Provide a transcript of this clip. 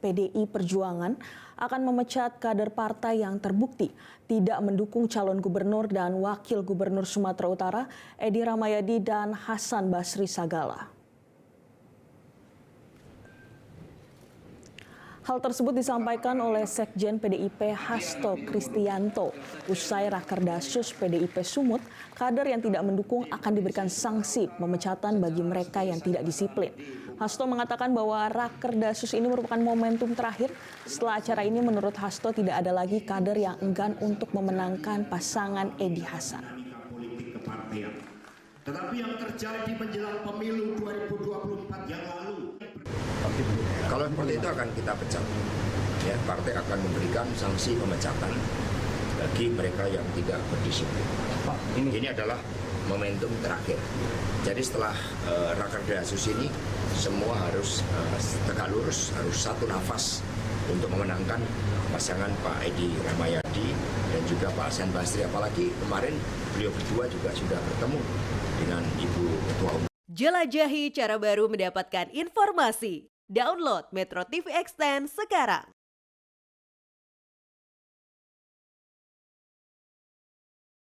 PDI Perjuangan akan memecat kader partai yang terbukti tidak mendukung calon gubernur dan wakil gubernur Sumatera Utara Edi Rahmayadi dan Hasan Basri Sagala. Hal tersebut disampaikan oleh Sekjen PDIP Hasto Kristianto. Usai Rakerdasus PDIP Sumut, kader yang tidak mendukung akan diberikan sanksi pemecatan bagi mereka yang tidak disiplin. Hasto mengatakan bahwa Rakerdasus ini merupakan momentum terakhir. Setelah acara ini menurut Hasto tidak ada lagi kader yang enggan untuk memenangkan pasangan Edi Hasan. Tetapi yang terjadi menjelang pemilu 2024 yang lalu. Kalau seperti itu akan kita pecat. Ya, partai akan memberikan sanksi pemecatan bagi mereka yang tidak berdisiplin. Ini adalah momentum terakhir. Jadi setelah Rakerdasus ini semua harus tegak lurus, harus satu nafas untuk memenangkan pasangan Pak Edi Rahmayadi dan juga Pak Hasan Basri. Apalagi kemarin beliau berdua juga sudah bertemu dengan Ibu Ketua Umum. Jelajahi cara baru mendapatkan informasi. Download Metro TV Extend sekarang.